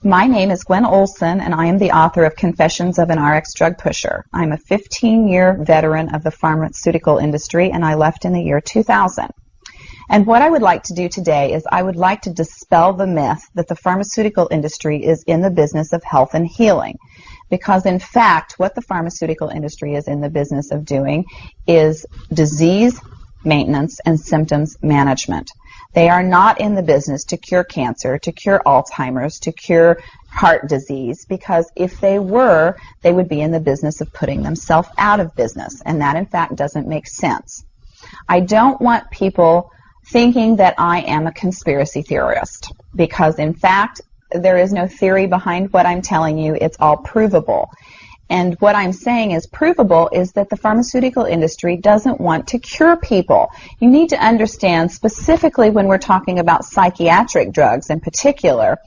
My name is Gwen Olson, and I am the author of Confessions of an RX Drug Pusher. I'm a 15-year veteran of the pharmaceutical industry, and I left in the year 2000. And what I would like to do today is I would like to dispel the myth that the pharmaceutical industry is in the business of health and healing. Because in fact, what the pharmaceutical industry is in the business of doing is disease maintenance and symptoms management. They are not in the business to cure cancer, to cure Alzheimer's, to cure heart disease, because if they were, they would be in the business of putting themselves out of business, and that in fact doesn't make sense. I don't want people thinking that I am a conspiracy theorist, because in fact there is no theory behind what I'm telling you. It's all provable. And what I'm saying is provable is that the pharmaceutical industry doesn't want to cure people. You need to understand, specifically when we're talking about psychiatric drugs in particular,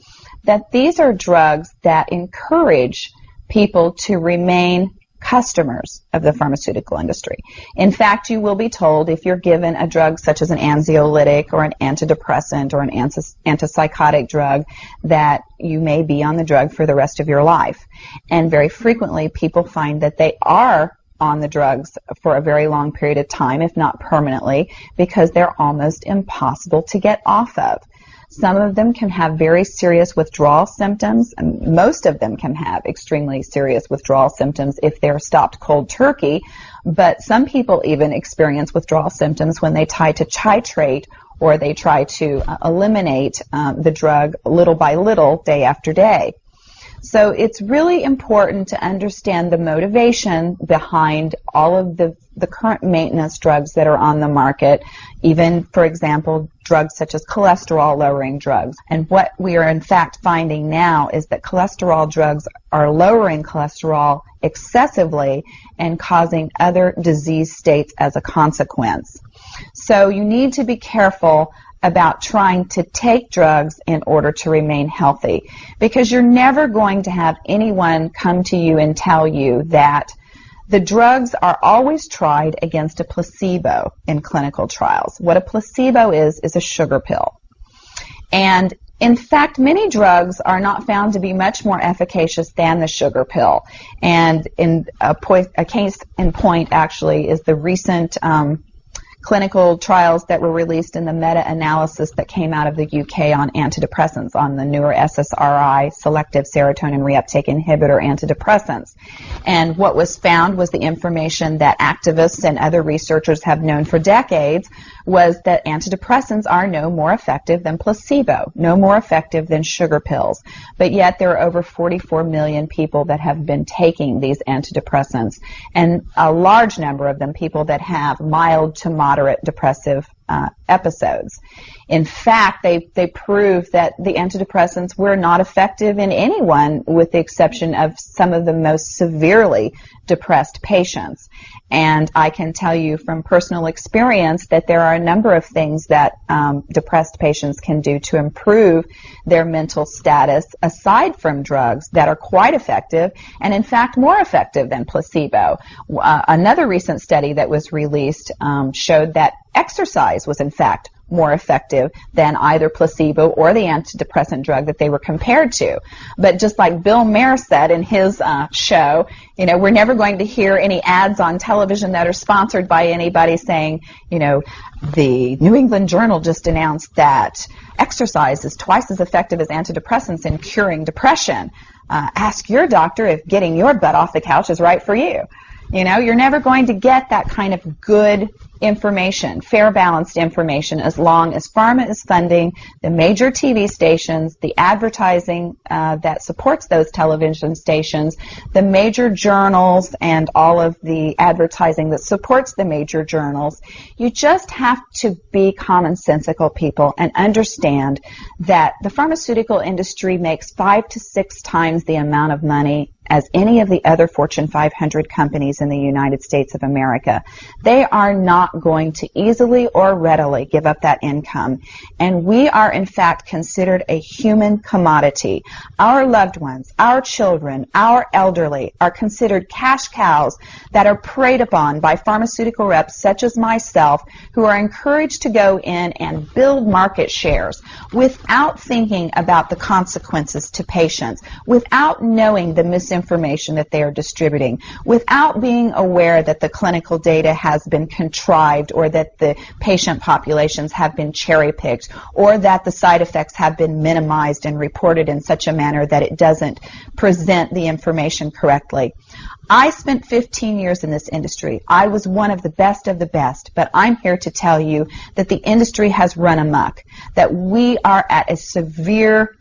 that these are drugs that encourage people to remain customers of the pharmaceutical industry. In fact, you will be told if you're given a drug such as an anxiolytic or an antidepressant or an antipsychotic drug that you may be on the drug for the rest of your life. And very frequently people find that they are on the drugs for a very long period of time, if not permanently, because they're almost impossible to get off of. Some of them can have very serious withdrawal symptoms, and most of them can have extremely serious withdrawal symptoms if they're stopped cold turkey, but some people even experience withdrawal symptoms when they try to titrate or they try to eliminate the drug little by little, day after day. So it's really important to understand the motivation behind all of the current maintenance drugs that are on the market, even, for example, drugs such as cholesterol-lowering drugs. And what we are in fact finding now is that cholesterol drugs are lowering cholesterol excessively and causing other disease states as a consequence. So you need to be careful about trying to take drugs in order to remain healthy, because you're never going to have anyone come to you and tell you that the drugs are always tried against a placebo in clinical trials. What a placebo is a sugar pill. And in fact, many drugs are not found to be much more efficacious than the sugar pill. And in a case in point actually is the recent clinical trials that were released in the meta-analysis that came out of the UK on antidepressants, on the newer SSRI, selective serotonin reuptake inhibitor antidepressants. And what was found was the information that activists and other researchers have known for decades, was that antidepressants are no more effective than placebo, no more effective than sugar pills. But yet there are over 44 million people that have been taking these antidepressants, and a large number of them people that have mild to moderate depressive episodes. In fact, they prove that the antidepressants were not effective in anyone with the exception of some of the most severely depressed patients. And I can tell you from personal experience that there are a number of things that depressed patients can do to improve their mental status aside from drugs that are quite effective and in fact more effective than placebo. Another recent study that was released showed that exercise was in fact more effective than either placebo or the antidepressant drug that they were compared to. But just like Bill Maher said in his show, you know, we're never going to hear any ads on television that are sponsored by anybody saying, you know, the New England Journal just announced that exercise is twice as effective as antidepressants in curing depression. Ask your doctor if getting your butt off the couch is right for you. You know, you're never going to get that kind of good information, fair, balanced information, as long as pharma is funding the major TV stations, the advertising that supports those television stations, the major journals, and all of the advertising that supports the major journals. You just have to be commonsensical people and understand that the pharmaceutical industry makes 5 to 6 times the amount of money as any of the other Fortune 500 companies in the United States of America. They are not going to easily or readily give up that income. And we are, in fact, considered a human commodity. Our loved ones, our children, our elderly are considered cash cows that are preyed upon by pharmaceutical reps such as myself, who are encouraged to go in and build market shares without thinking about the consequences to patients, without knowing the misinformation that they are distributing, without being aware that the clinical data has been contrived, or that the patient populations have been cherry-picked, or that the side effects have been minimized and reported in such a manner that it doesn't present the information correctly. I spent 15 years in this industry. I was one of the best, but I'm here to tell you that the industry has run amok, that we are at a severe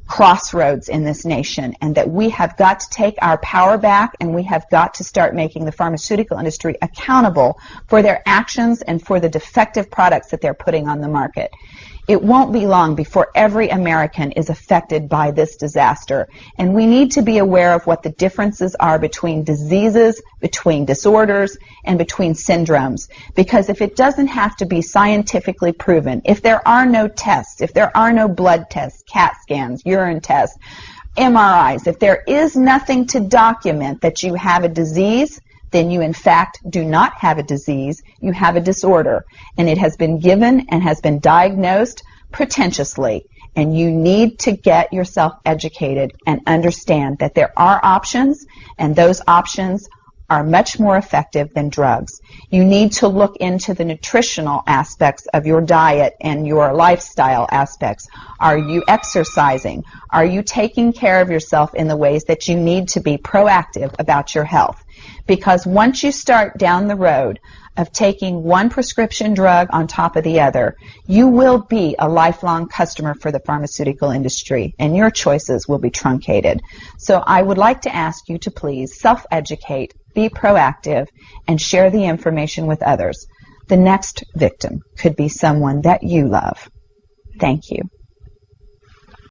crossroads in this nation, and that we have got to take our power back, and we have got to start making the pharmaceutical industry accountable for their actions and for the defective products that they're putting on the market. It won't be long before every American is affected by this disaster, and we need to be aware of what the differences are between diseases, between disorders, and between syndromes. Because if it doesn't have to be scientifically proven, if there are no tests, if there are no blood tests, CAT scans, urine tests, MRIs, if there is nothing to document that you have a disease, then you in fact do not have a disease, you have a disorder. And it has been given and has been diagnosed pretentiously. And you need to get yourself educated and understand that there are options, and those options are much more effective than drugs. You need to look into the nutritional aspects of your diet and your lifestyle aspects. Are you exercising? Are you taking care of yourself in the ways that you need to be proactive about your health? Because once you start down the road of taking one prescription drug on top of the other, you will be a lifelong customer for the pharmaceutical industry, and your choices will be truncated. So I would like to ask you to please self-educate, be proactive, and share the information with others. The next victim could be someone that you love. Thank you.